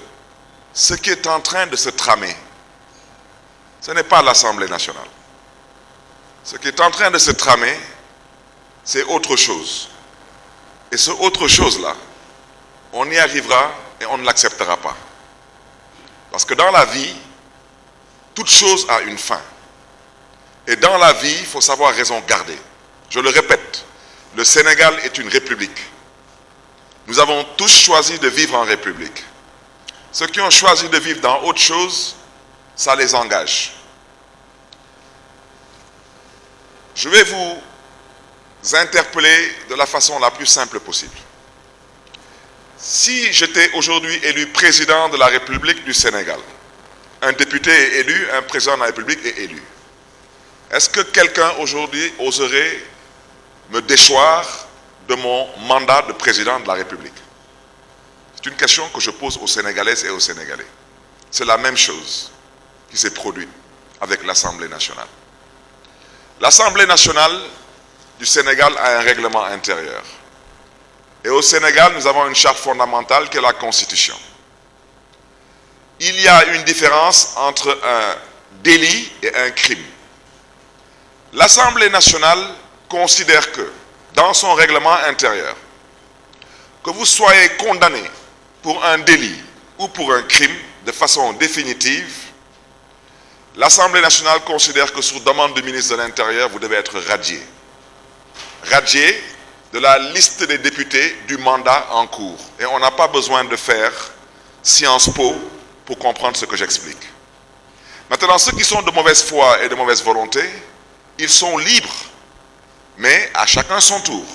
ce qui est en train de se tramer, ce n'est pas l'Assemblée nationale. Ce qui est en train de se tramer, c'est autre chose. Et ce autre chose-là, on y arrivera et on ne l'acceptera pas. Parce que dans la vie, toute chose a une fin. Et dans la vie, il faut savoir raison garder. Je le répète, le Sénégal est une république. Nous avons tous choisi de vivre en république. Ceux qui ont choisi de vivre dans autre chose, ça les engage. Je vais vous interpeller de la façon la plus simple possible. Si j'étais aujourd'hui élu président de la République du Sénégal, un député est élu, un président de la République est élu, est-ce que quelqu'un aujourd'hui oserait me déchoir de mon mandat de président de la République? C'est une question que je pose aux Sénégalaises et aux Sénégalais. C'est la même chose qui s'est produite avec l'Assemblée nationale. L'Assemblée nationale du Sénégal a un règlement intérieur. Et au Sénégal, nous avons une charte fondamentale qui est la Constitution. Il y a une différence entre un délit et un crime. L'Assemblée nationale considère que, dans son règlement intérieur, que vous soyez condamné pour un délit ou pour un crime de façon définitive, l'Assemblée nationale considère que sur demande du ministre de l'Intérieur, vous devez être radié. Radié de la liste des députés du mandat en cours. Et on n'a pas besoin de faire Sciences Po pour comprendre ce que j'explique. Maintenant, ceux qui sont de mauvaise foi et de mauvaise volonté, ils sont libres, mais à chacun son tour.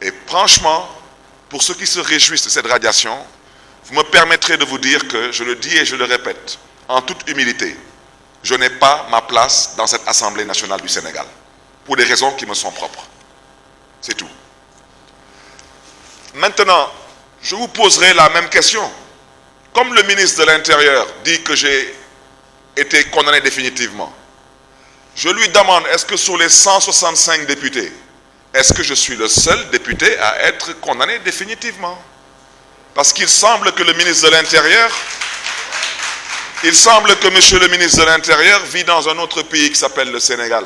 Et franchement, pour ceux qui se réjouissent de cette radiation, vous me permettrez de vous dire que, je le dis et je le répète, en toute humilité, je n'ai pas ma place dans cette Assemblée nationale du Sénégal, pour des raisons qui me sont propres. C'est tout. Maintenant, je vous poserai la même question. Comme le ministre de l'Intérieur dit que j'ai été condamné définitivement, je lui demande, est-ce que sur les 165 députés, est-ce que je suis le seul député à être condamné définitivement? Parce qu'il semble que le ministre de l'Intérieur, monsieur le ministre de l'Intérieur vit dans un autre pays qui s'appelle le Sénégal.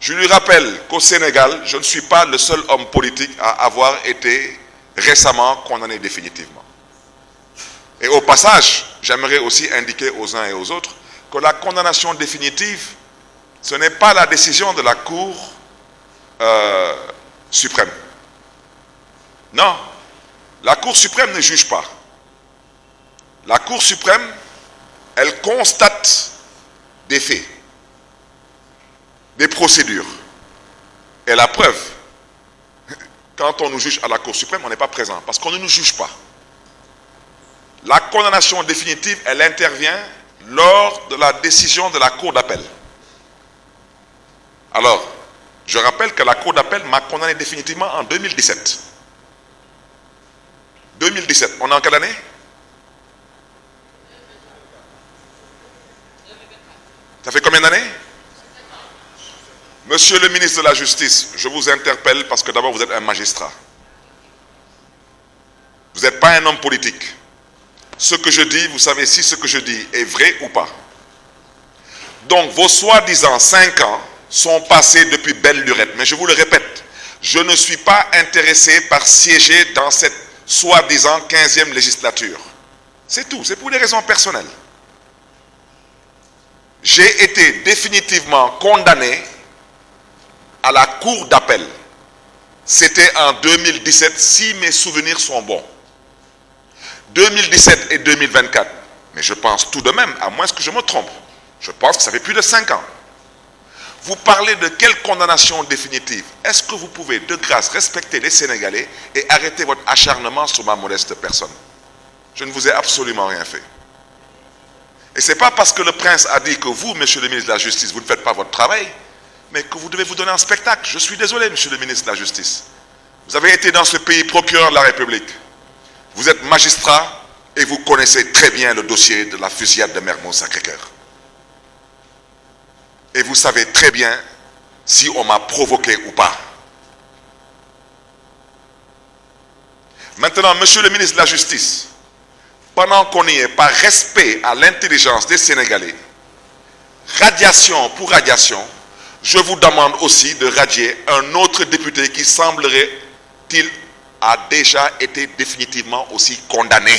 Je lui rappelle qu'au Sénégal, je ne suis pas le seul homme politique à avoir été récemment condamné définitivement. Et au passage, j'aimerais aussi indiquer aux uns et aux autres que la condamnation définitive, ce n'est pas la décision de la Cour suprême. Non, la Cour suprême ne juge pas. La Cour suprême, elle constate des faits, des procédures. Et la preuve, quand on nous juge à la Cour suprême, on n'est pas présent, parce qu'on ne nous juge pas. La condamnation définitive, elle intervient lors de la décision de la Cour d'appel. Alors, je rappelle que la Cour d'appel m'a condamné définitivement en 2017. 2017, on est en quelle année? Ça fait combien d'années? Monsieur le ministre de la Justice, je vous interpelle parce que d'abord vous êtes un magistrat. Vous n'êtes pas un homme politique. Ce que je dis, vous savez si ce que je dis est vrai ou pas. Donc vos soi-disant 5 ans sont passés depuis belle lurette. Mais je vous le répète, je ne suis pas intéressé par siéger dans cette soi-disant 15e législature. C'est tout, c'est pour des raisons personnelles. J'ai été définitivement condamné à la cour d'appel. C'était en 2017, si mes souvenirs sont bons. 2017 et 2024. Mais je pense tout de même, à moins que je me trompe, je pense que ça fait plus de 5 ans. Vous parlez de quelle condamnation définitive? Est-ce que vous pouvez, de grâce, respecter les Sénégalais et arrêter votre acharnement sur ma modeste personne? Je ne vous ai absolument rien fait. Et ce n'est pas parce que le prince a dit que vous, monsieur le ministre de la Justice, vous ne faites pas votre travail, mais que vous devez vous donner un spectacle. Je suis désolé, monsieur le ministre de la Justice. Vous avez été dans ce pays procureur de la République. Vous êtes magistrat et vous connaissez très bien le dossier de la fusillade de Mermoz Sacré-Cœur. Et vous savez très bien si on m'a provoqué ou pas. Maintenant, monsieur le ministre de la Justice, pendant qu'on y est, par respect à l'intelligence des Sénégalais, radiation pour radiation, je vous demande aussi de radier un autre député qui semblerait-il a déjà été définitivement aussi condamné.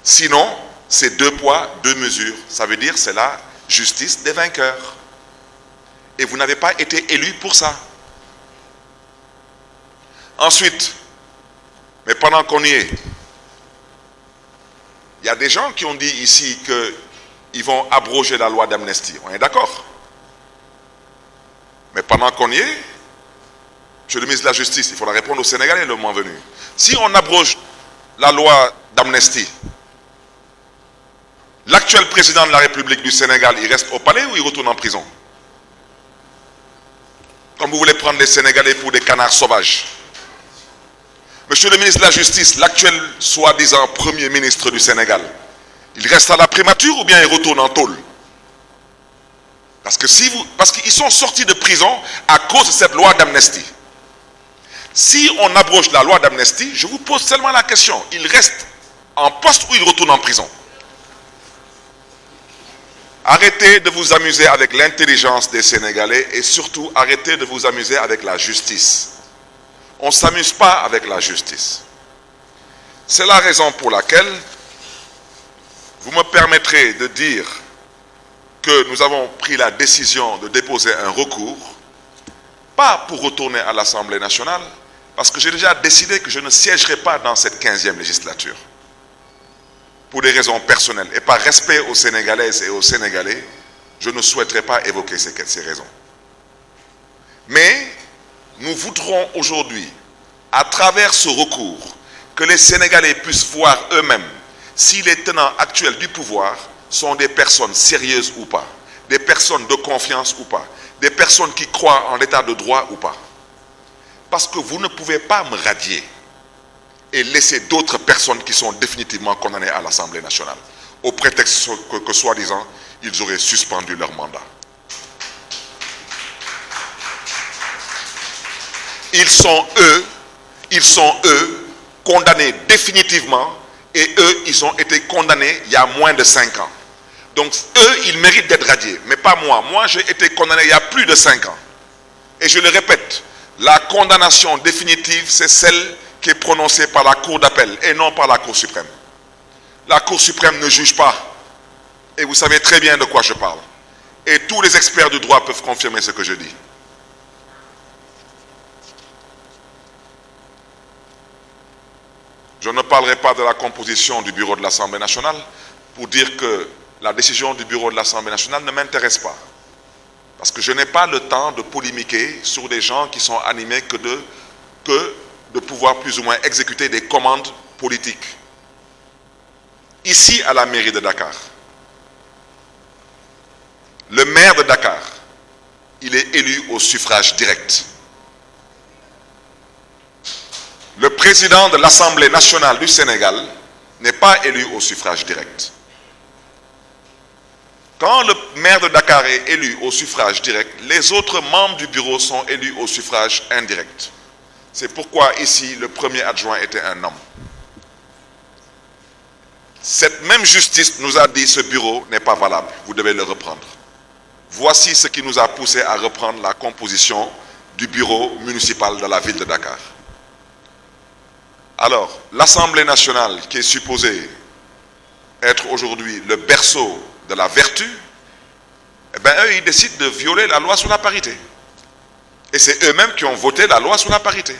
Sinon, c'est 2 poids, 2 mesures. Ça veut dire c'est la justice des vainqueurs. Et vous n'avez pas été élu pour ça. Ensuite, mais pendant qu'on y est, il y a des gens qui ont dit ici qu'ils vont abroger la loi d'amnistie. On est d'accord? Mais pendant qu'on y est, monsieur le ministre de la Justice, il faudra répondre aux Sénégalais le moment venu. Si on abroge la loi d'amnistie, l'actuel président de la République du Sénégal, il reste au palais ou il retourne en prison? Comme vous voulez prendre les Sénégalais pour des canards sauvages. Monsieur le ministre de la Justice, l'actuel soi-disant premier ministre du Sénégal, il reste à la primature ou bien il retourne en tôle? Parce qu'ils sont sortis de prison à cause de cette loi d'amnistie. Si on abroge la loi d'amnistie, je vous pose seulement la question, il reste en poste ou il retourne en prison? Arrêtez de vous amuser avec l'intelligence des Sénégalais et surtout arrêtez de vous amuser avec la justice. On ne s'amuse pas avec la justice. C'est la raison pour laquelle vous me permettrez de dire que nous avons pris la décision de déposer un recours pas pour retourner à l'Assemblée nationale, parce que j'ai déjà décidé que je ne siégerai pas dans cette 15e législature. Pour des raisons personnelles et par respect aux Sénégalaises et aux Sénégalais, je ne souhaiterais pas évoquer ces raisons. Mais nous voudrons aujourd'hui, à travers ce recours, que les Sénégalais puissent voir eux-mêmes si les tenants actuels du pouvoir sont des personnes sérieuses ou pas, des personnes de confiance ou pas, des personnes qui croient en l'état de droit ou pas. Parce que vous ne pouvez pas me radier et laisser d'autres personnes qui sont définitivement condamnées à l'Assemblée nationale, au prétexte que soi-disant, ils auraient suspendu leur mandat. Ils sont eux, condamnés définitivement, et eux, ils ont été condamnés il y a moins de 5 ans. Donc, eux, ils méritent d'être radiés, mais pas moi. Moi, j'ai été condamné il y a plus de 5 ans. Et je le répète, la condamnation définitive, c'est celle qui est prononcée par la Cour d'appel et non par la Cour suprême. La Cour suprême ne juge pas. Et vous savez très bien de quoi je parle. Et tous les experts du droit peuvent confirmer ce que je dis. Je ne parlerai pas de la composition du bureau de l'Assemblée nationale pour dire que la décision du bureau de l'Assemblée nationale ne m'intéresse pas. Parce que je n'ai pas le temps de polémiquer sur des gens qui sont animés que de pouvoir plus ou moins exécuter des commandes politiques. Ici, à la mairie de Dakar, le maire de Dakar, il est élu au suffrage direct. Le président de l'Assemblée nationale du Sénégal n'est pas élu au suffrage direct. Quand le maire de Dakar est élu au suffrage direct, les autres membres du bureau sont élus au suffrage indirect. C'est pourquoi ici, le premier adjoint était un homme. Cette même justice nous a dit que ce bureau n'est pas valable, vous devez le reprendre. Voici ce qui nous a poussé à reprendre la composition du bureau municipal de la ville de Dakar. Alors, l'Assemblée nationale, qui est supposée être aujourd'hui le berceau de la vertu, eh bien, eux, ils décident de violer la loi sur la parité. Et c'est eux-mêmes qui ont voté la loi sur la parité.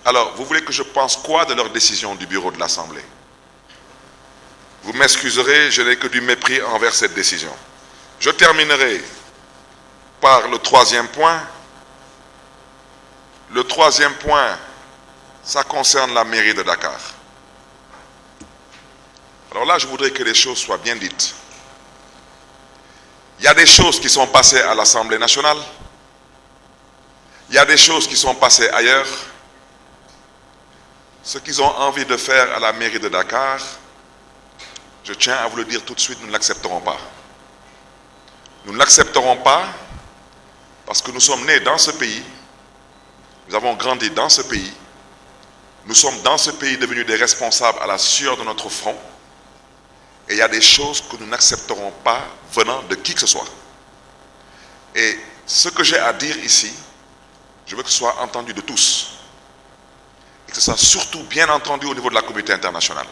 Alors, vous voulez que je pense quoi de leur décision du bureau de l'Assemblée? Vous m'excuserez, je n'ai que du mépris envers cette décision. Je terminerai par le troisième point. Le troisième point, ça concerne la mairie de Dakar. Alors là, je voudrais que les choses soient bien dites. Il y a des choses qui sont passées à l'Assemblée nationale. Il y a des choses qui sont passées ailleurs. Ce qu'ils ont envie de faire à la mairie de Dakar, je tiens à vous le dire tout de suite, nous ne l'accepterons pas. Nous ne l'accepterons pas parce que nous sommes nés dans ce pays, nous avons grandi dans ce pays, nous sommes dans ce pays devenus des responsables à la sueur de notre front, et il y a des choses que nous n'accepterons pas venant de qui que ce soit. Et ce que j'ai à dire ici, je veux que ce soit entendu de tous, et que ce soit surtout bien entendu au niveau de la communauté internationale.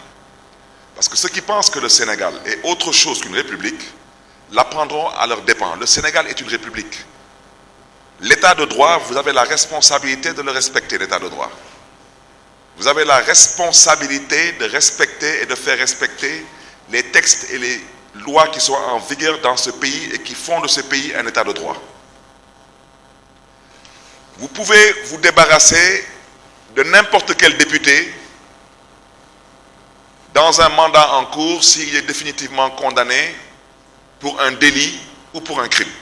Parce que ceux qui pensent que le Sénégal est autre chose qu'une république, l'apprendront à leurs dépens. Le Sénégal est une république. L'état de droit, vous avez la responsabilité de le respecter, l'état de droit. Vous avez la responsabilité de respecter et de faire respecter les textes et les lois qui sont en vigueur dans ce pays et qui font de ce pays un état de droit. Vous pouvez vous débarrasser de n'importe quel député dans un mandat en cours s'il est définitivement condamné pour un délit ou pour un crime.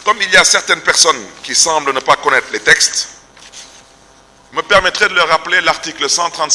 Comme il y a certaines personnes qui semblent ne pas connaître les textes, me permettrai de leur rappeler l'article 135